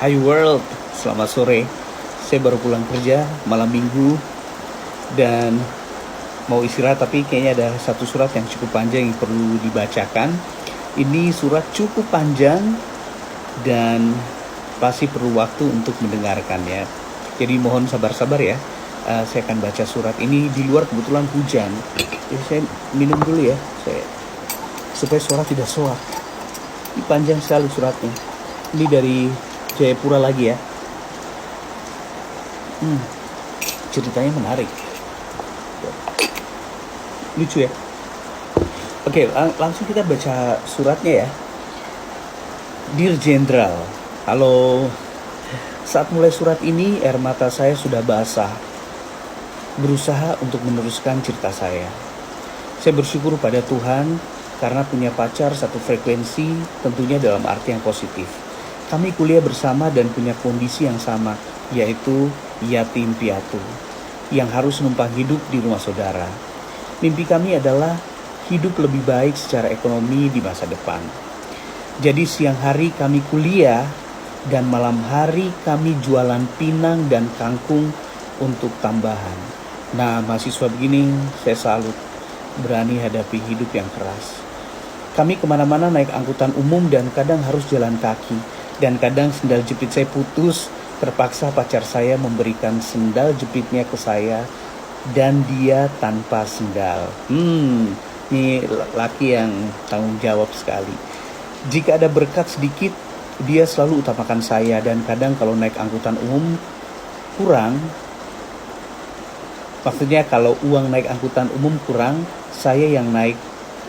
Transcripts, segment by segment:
Hi world, selamat sore. Saya baru pulang kerja malam minggu dan mau istirahat, tapi kayaknya ada satu surat yang cukup panjang yang perlu dibacakan. Ini surat cukup panjang dan pasti perlu waktu untuk mendengarkannya. Jadi mohon sabar-sabar ya. Saya akan baca surat ini. Di luar kebetulan hujan. Jadi saya minum dulu ya, supaya suara tidak soak. Ini panjang sekali suratnya. Ini dari Jayapura lagi ya. Ceritanya menarik. Lucu ya. Oke, langsung kita baca suratnya ya. Dear Jenderal, halo. Saat mulai surat ini, air mata saya sudah basah. Berusaha untuk meneruskan cerita saya. Saya bersyukur pada Tuhan karena punya pacar satu frekuensi, tentunya dalam arti yang positif. Kami kuliah bersama dan punya kondisi yang sama, yaitu yatim piatu, yang harus numpang hidup di rumah saudara. Mimpi kami adalah hidup lebih baik secara ekonomi di masa depan. Jadi siang hari kami kuliah dan malam hari kami jualan pinang dan kangkung untuk tambahan. Nah, mahasiswa begini saya salut, berani hadapi hidup yang keras. Kami kemana-mana naik angkutan umum dan kadang harus jalan kaki. Dan kadang sendal jepit saya putus, terpaksa pacar saya memberikan sendal jepitnya ke saya dan dia tanpa sendal. Ini laki yang tanggung jawab sekali. Jika ada berkat sedikit, dia selalu utamakan saya, dan kadang kalau naik angkutan umum kurang, maksudnya kalau uang naik angkutan umum kurang, saya yang naik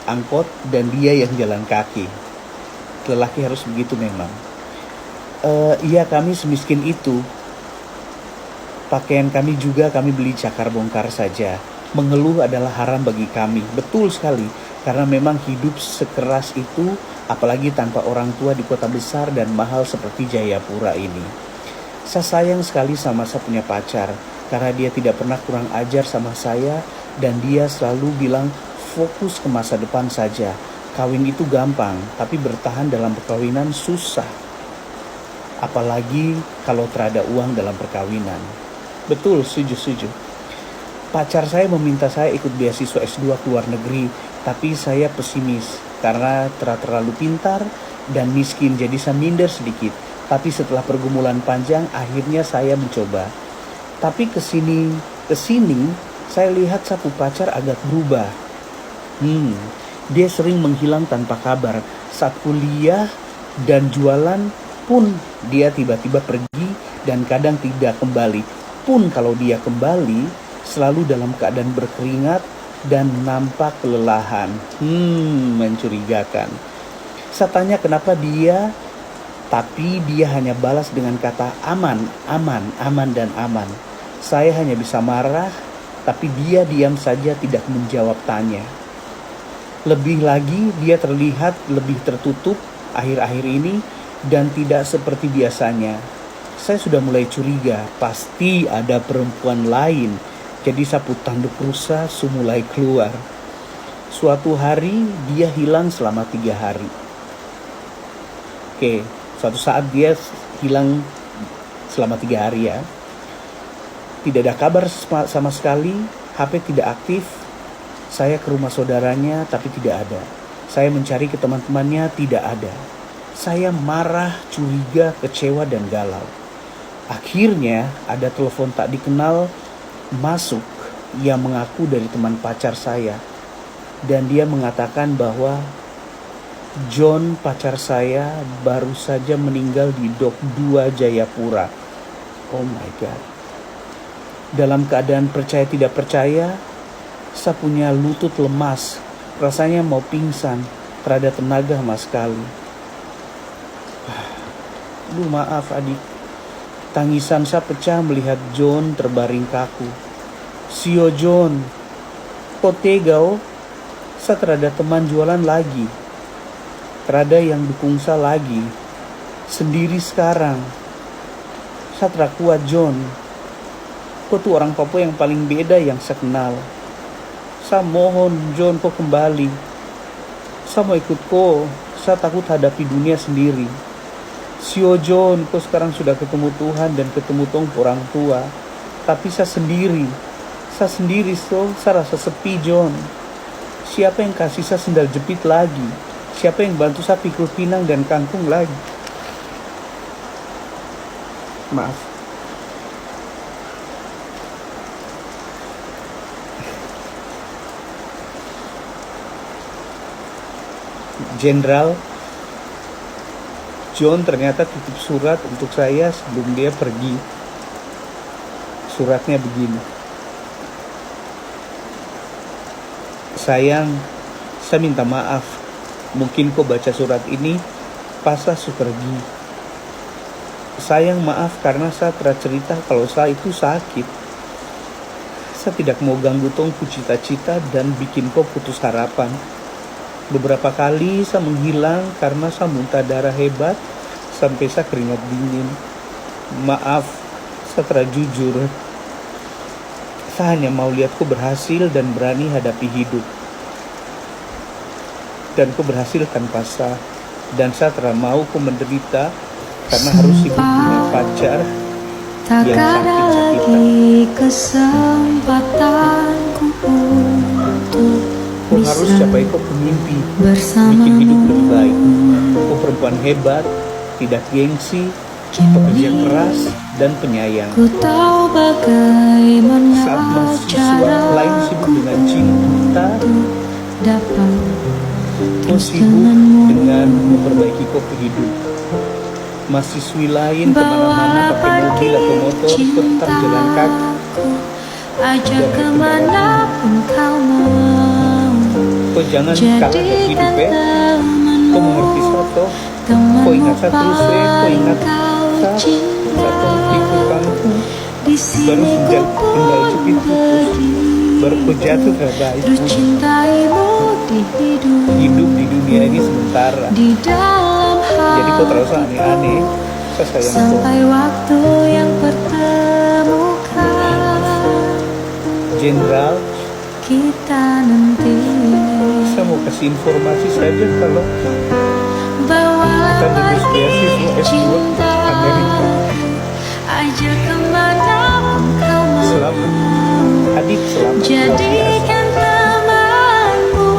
angkot dan dia yang jalan kaki. Lelaki harus begitu memang. Iya, kami semiskin itu. Pakaian kami juga kami beli cakar bongkar saja. Mengeluh adalah haram bagi kami. Betul sekali, karena memang hidup sekeras itu, apalagi tanpa orang tua di kota besar dan mahal seperti Jayapura ini. Saya sayang sekali sama saya punya pacar, karena dia tidak pernah kurang ajar sama saya, dan dia selalu bilang fokus ke masa depan saja. Kawin itu gampang, tapi bertahan dalam perkawinan susah. Apalagi kalau terada uang dalam perkawinan. Betul, setuju. Pacar saya meminta saya ikut beasiswa S2 ke luar negeri, tapi saya pesimis karena terlalu pintar dan miskin, jadi saya minder sedikit. Tapi setelah pergumulan panjang, akhirnya saya mencoba. Tapi kesini saya lihat sapu pacar agak berubah. Dia sering menghilang tanpa kabar. Saat kuliah dan jualan pun dia tiba-tiba pergi dan kadang tidak kembali. Pun kalau dia kembali, selalu dalam keadaan berkeringat dan nampak kelelahan. Mencurigakan. Saya tanya kenapa dia, tapi dia hanya balas dengan kata aman, dan aman. Saya hanya bisa marah, tapi dia diam saja tidak menjawab tanya. Lebih lagi, dia terlihat lebih tertutup akhir-akhir ini dan tidak seperti biasanya. Saya sudah mulai curiga, pasti ada perempuan lain. Jadi sapu tanduk rusa mulai keluar. Suatu hari dia hilang selama 3 hari. Suatu saat dia hilang selama 3 hari ya. Tidak ada kabar sama sekali, HP tidak aktif. Saya ke rumah saudaranya tapi tidak ada. Saya mencari ke teman-temannya, tidak ada. Saya marah, curiga, kecewa, dan galau. Akhirnya ada telepon tak dikenal masuk yang mengaku dari teman pacar saya. Dan dia mengatakan bahwa John, pacar saya, baru saja meninggal di Dok 2 Jayapura. Oh my God. Dalam keadaan percaya tidak percaya, saya punya lutut lemas. Rasanya mau pingsan, terada tenaga sama sekali. Maaf adik. Tangisan saya pecah melihat John terbaring kaku. Sio John, kok tega oh? Saya terada teman jualan lagi. Terada yang dukung saya lagi. Sendiri sekarang. Saya terakuat John. Kok tuh orang Papua yang paling beda yang saya kenal. Saya mohon John kok kembali. Saya mau ikut kok. Saya takut hadapi dunia sendiri. Sio John, kau sekarang sudah ketemu Tuhan dan ketemu tong orang tua. Tapi saya sendiri, so, saya rasa sepi John. Siapa yang kasih saya sendal jepit lagi? Siapa yang bantu saya pikul pinang dan kangkung lagi? Maaf. Jenderal John ternyata titip surat untuk saya sebelum dia pergi. Suratnya begini. Sayang, saya minta maaf. Mungkin kau baca surat ini pas saya pergi. Sayang, maaf karena saya telah cerita kalau saya itu sakit. Saya tidak mau ganggu tongku cita-cita dan bikin kau putus harapan. Beberapa kali saya menghilang karena saya muntah darah hebat sampai saya keringat dingin. Maaf, saya telah jujur. Saya hanya mau lihat kau berhasil dan berani hadapi hidup. Dan kau berhasil tanpa saya. Dan saya telah mau kau menderita karena harus hidup dengan pacar tak yang ada sakit-sakitan. lagi kesempatanku untuk Kau harus capai kau pemimpi, bikin bersamamu. hidup lebih baik. Kau perempuan hebat, tidak gengsi, pekerja keras, dan penyayang. Ku tahu bagaimana Saat mahasiswa lain sibuk dengan cinta, dapat kau sibuk dengan memperbaiki kau hidup. Mahasiswi lain kemana-mana pakai mobil atau motor, kau tetap jalan kaki. ajak kemanapun kau mau. Kau jangan kalah dari hidup ya. Kau mengerti satu. Kau ingat satu kau ingat satu pikul kangkung. Baru sendal jepit putus. Baru kau jatuh ke baik. Hidup di dunia ini sementara. Di dalam Jadi kau terasa aneh-aneh. Saya sayang kau. sampai waktu yang pertemukan Jenderal, kita nanti. saya mau kasih informasi saja kalau Bawalah kita lulus pergi beasiswa S2 cinta, Amerika. ajak kemanapun kau mau. Selamat, adik selamat. Jadikan temanmu,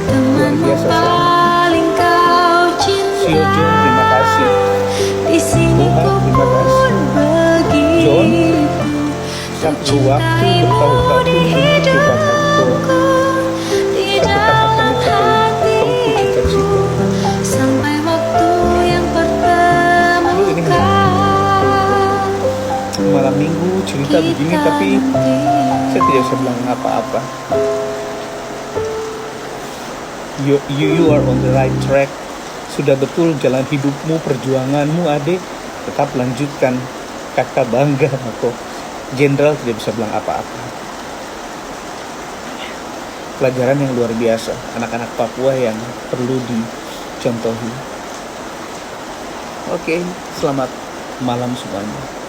teman biasa, selamat. paling kau Sio John, cinta. terima kasih. Di sini Tuhan, ku terima kasih. pun begitu. John, saya perlu waktu bertahun-tahun untuk lupakan kau. Di Saya tetap akan dalam mencapai hati tongku cita-cita. sampai waktu yang Lalu ini pertemukan. malam minggu cerita begini, tapi saya tidak bisa bilang apa-apa. You are on the right track. Sudah betul jalan hidupmu, perjuanganmu, adik. Tetap lanjutkan. Kakak bangga sama kau. Jenderal tidak bisa bilang apa-apa. Pelajaran yang luar biasa. Anak-anak Papua yang perlu dicontohi. Oke, selamat malam semuanya.